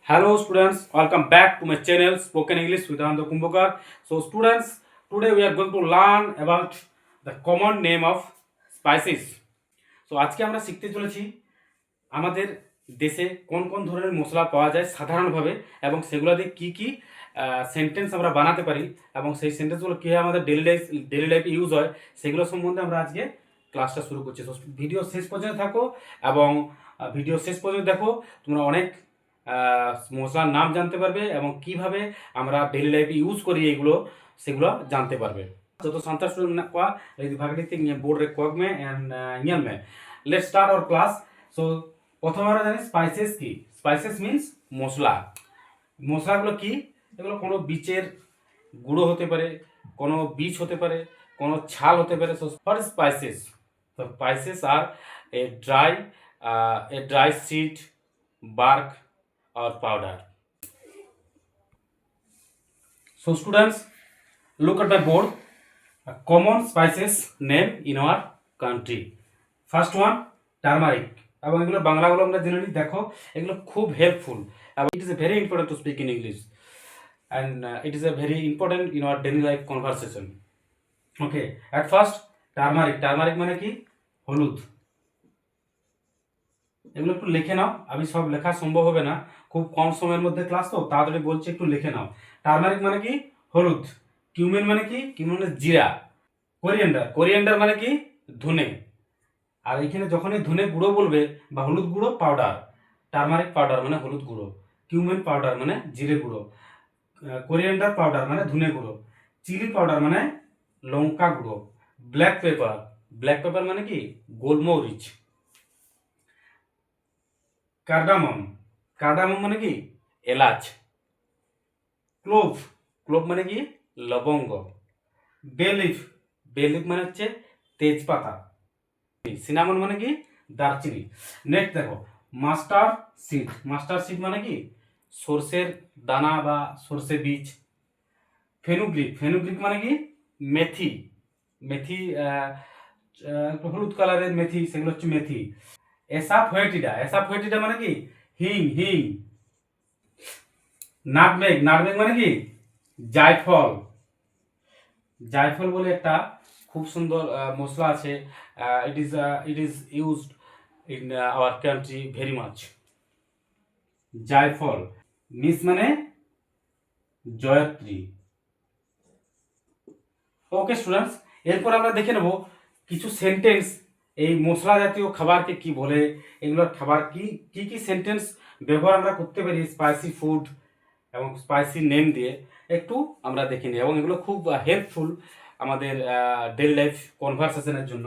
Hello students, welcome back to my channel Spoken English with Anand Kumbhakar. So students, today we are going to learn about the common name of spices. So আজকে আমরা শিখতে চলেছি আমাদের দেশে কোন কোন ধরনের মশলা পাওয়া যায় সাধারণভাবে এবং সেগুলো দিয়ে কী কী সেন্টেন্স আমরা বানাতে পারি এবং সেই সেন্টেন্সগুলো কীভাবে আমাদের ডেলি লাইফে ইউজ হয় সেগুলো সম্বন্ধে আমরা আজকে ক্লাসটা শুরু করছি। তো ভিডিও শেষ পর্যন্ত থাকো এবং ভিডিও শেষ পর্যন্ত দেখো, তোমরা অনেক মশলার নাম জানতে পারবে এবং কিভাবে আমরা ডেলি লাইফে ইউজ করি এইগুলো সেগুলো জানতে পারবে। तो संता स्टूडेंट को यदि भागनी थी बोर्ड रे कोग में एंड नियम में लेट्स स्टार्ट आवर क्लास। सो প্রথমে আমরা জানি স্পাইসেস কি। স্পাইসেস মিন্স মশলা। মশলাগুলো কি? এগুলো কোনো বীজের গুঁড়ো হতে পারে, কোনো বীজ হতে পারে, কোনো ছাল হতে পারে। So what is spices? তো spices are a dry seed, bark or powder. So students, look at my board. Common spices name in our country. First one, turmeric. এবং এগুলো বাংলাগুলো আমরা জেনে নিই। দেখো এগুলো খুব হেল্পফুল এবং it is a very important to speak in English and it is a very important in our daily life conversation. Okay, at first turmeric. Turmeric মানে কি? হলুদ। এগুলো একটু লিখে নাও, আমি সব লেখা সম্ভব হবে না, খুব কম সময়ের মধ্যে ক্লাস, তো তাড়াতাড়ি বলছি একটু লিখে নাও। টার্মারিক মানে কি? হলুদ। কিউমেন মানে কি? কিউমেন মানে জিরা। কোরিয়েন্ডার। কোরিয়েন্ডার মানে কি? ধনে। আর এখানে যখনই ধনে গুঁড়ো বলবে বা হলুদ গুঁড়ো, পাউডার। টার্মারিক পাউডার মানে হলুদ গুঁড়ো, কিউমেন পাউডার মানে জিরে গুঁড়ো, কোরিয়েন্ডার পাউডার মানে ধনে গুঁড়ো, চিলি পাউডার মানে লঙ্কা গুঁড়ো, ব্ল্যাক পেপার। ব্ল্যাক পেপার মানে কি? গোলমরিচ। কার্ডামম। কার্ডামম মানে কি? এলাচ। ক্লোভ। ক্লোভ মানে কি? লবঙ্গ। বেলিফ। বেলিফ মানে হচ্ছে তেজপাতা। সিনামন মানে কি? দারচিনি। নেক্সট দেখো মাস্টার্ড সিড। মাস্টার্ড সিড মানে কি? সর্ষের দানা বা সর্ষে বীজ। ফেনুগ্রিক। ফেনুগ্রিক মানে কি? মেথি। মেথি হলুদ কালারের মেথি, সেগুলো হচ্ছে মেথি। এসাফোয়েটিডা। এসাফোয়েটিডা মানে কি? হিং। হিং। নাটমেগ। নাটমেগ মানে কি? জায়ফল। জায়ফল বলে একটা খুব সুন্দর মশলা আছে, it is used in our country very much. জায়ফল। মিস মানে জয়ত্রী। ওকে স্টুডেন্টস, এরপর আমরা দেখে নেব কিছু সেন্টেন্স এই মশলা জাতীয় খাবারকে কি বলে, এগুলোর খাবার কি কি কি সেন্টেন্স ব্যবহার আমরা করতে পারি স্পাইসি ফুড এবং স্পাইসি নেম দিয়ে, একটু আমরা দেখে নিই এবং এগুলো খুব হেল্পফুল আমাদের ডেলি লাইফ কনভারসেশনের জন্য।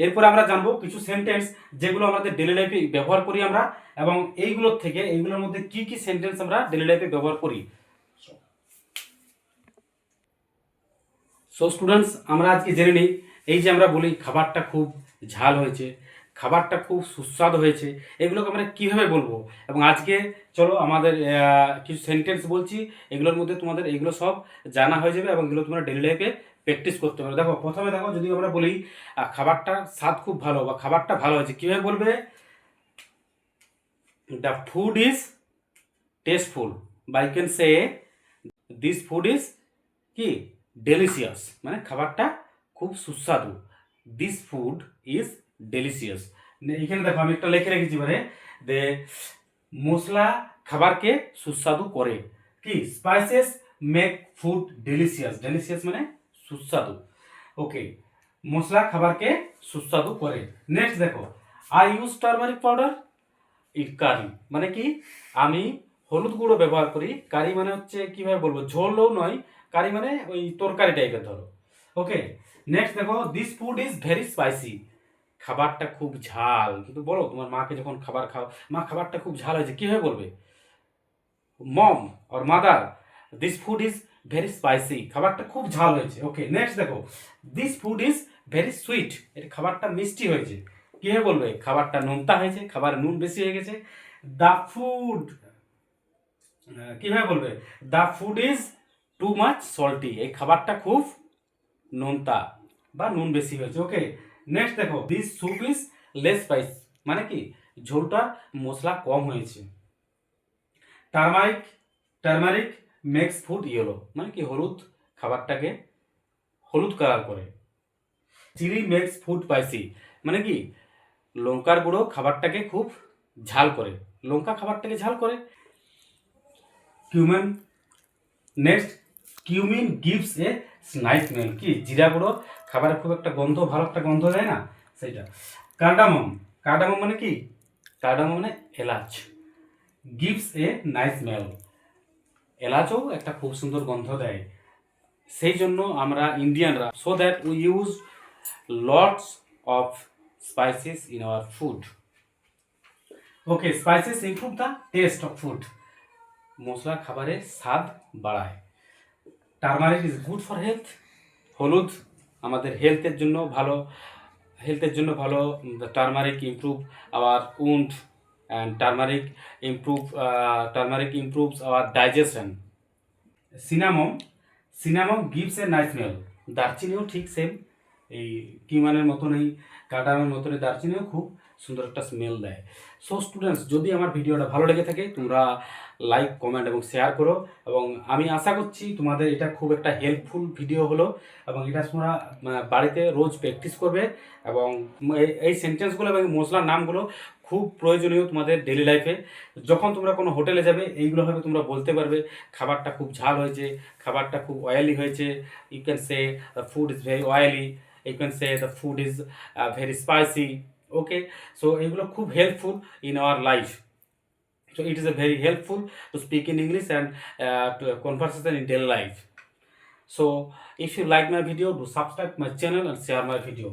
এরপর আমরা জানবো কিছু সেন্টেন্স যেগুলো আমাদের ডেলি লাইফে ব্যবহার করি আমরা এবং এইগুলোর মধ্যে কি কি সেন্টেন্স আমরা ডেলি লাইফে ব্যবহার করি। সো স্টুডেন্টস, আমরা আজকে জেনে নিই এই যে আমরা বলি খাবারটা খুব ঝাল হয়েছে, খাবারটা খুব সুস্বাদু হয়েছে, এগুলোকে আমরা কীভাবে বলবো। এবং আজকে চলো আমাদের কিছু সেন্টেন্স বলছি, এগুলোর মধ্যে তোমাদের এগুলো সব জানা হয়ে যাবে এবং এগুলো তোমরা ডেলি লাইফে প্র্যাকটিস করতে পারো। দেখো প্রথমে দেখো, যদি আমরা বলি খাবারটা স্বাদ খুব ভালো বা খাবারটা ভালো হয়েছে, কীভাবে বলবে? দ্য ফুড ইজ টেস্টফুল বা I can say this food is কি? ডেলিশিয়াস। মানে খাবারটা খুব সুস্বাদু। This food is delicious. এখানে দেখো আমি একটা লিখে রেখেছি, মানে যে মশলা খাবারকে সুস্বাদু করে। কি? Spices make food delicious. Delicious মানে সুস্বাদু। ওকে, মশলা খাবারকে সুস্বাদু করে। নেক্সট দেখো, আই ইউজ টার্মারিক পাউডার ইট কারি। মানে কি? আমি হলুদ গুঁড়ো ব্যবহার করি। কারি মানে হচ্ছে কিভাবে বলবো, ঝোলও নয়, কারি মানে ওই তরকারি টাইপের ধরো। ওকে, নেক্সট দেখো, this food is very spicy. খাবারটা খুব ঝাল। কিন্তু বলো তোমার মাকে যখন খাবার খাও, মা খাবারটা খুব ঝাল হয়েছে, কীভাবে বলবে? Mom or mother, this food is very spicy. খাবারটা খুব ঝাল হয়েছে। ওকে, নেক্সট দেখো, this food is very sweet. এটা খাবারটা মিষ্টি হয়েছে, কীভাবে বলবে? খাবারটা নোনতা হয়েছে, খাবার নুন বেশি হয়ে গেছে। দ্য ফুড, কীভাবে বলবে? The food is too much salty. এই খাবারটা খুব নোনতা বা নুন বেশি হয়েছে। ওকে, নেক্সট দেখো, this soup is less spice. মানে কি? ঝোলটা মশলা কম হয়েছে। টার্মারিক মেক্স ফুড ইয়েলো, মানে কি হলুদ খাবারটাকে হলুদ কালার করে। চিলি মেক্স ফুড স্পাইসি, মানে কি লঙ্কার গুঁড়ো খাবারটাকে খুব ঝাল করে, লঙ্কা খাবারটাকে ঝাল করে। Cumin next, cumin gives a nice smell, কি জিরা গুঁড়ো খাবারে খুব একটা গন্ধ, ভালো একটা গন্ধ দেয় না, সেইটা। কার্ডামম মানে কি, কার্ডামম মানে এলাচ, গিভস এ নাইস স্মেল, এলাচও একটা খুব সুন্দর গন্ধ দেয়। সেই জন্য আমরা ইন্ডিয়ানরা, so that we use lots of spices in our food. Okay, spices improve the taste of food, মশলা খাবারের স্বাদ বাড়ায়। Turmeric is good for health, হলুদ আমাদের হেলথের জন্য ভালো, turmeric improve our wound and turmeric improves our digestion. Cinnamon gives a nice smell, দারচিনিও ঠিক সেম, এই কিউমানের মতনই, কার্ডামের মতনই দারচিনিও খুব সুন্দর একটা স্মেল দেয়। সো স্টুডেন্টস, যদি আমার ভিডিওটা ভালো লেগে থাকে তোমরা লাইক, কমেন্ট এবং শেয়ার করো, এবং আমি আশা করছি তোমাদের এটা খুব একটা হেল্পফুল ভিডিও হলো, এবং এটা তোমরা বাড়িতে রোজ প্র্যাকটিস করবে, এবং এই সেন্টেন্সগুলো এবং মশলার নামগুলো খুব প্রয়োজনীয় তোমাদের ডেলি লাইফে। যখন তোমরা কোনো হোটেলে যাবে এইগুলো হবে তোমরা বলতে পারবে, খাবারটা খুব ঝাল হয়েছে, খাবারটা খুব অয়েলি হয়েছে, you can say the food is very oily, you can say the food is very spicy. Okay, so এগুলো খুব helpful in our life, so it is a very helpful to speak in English and to conversation in daily life. So if you like my video, do subscribe my channel and share my video.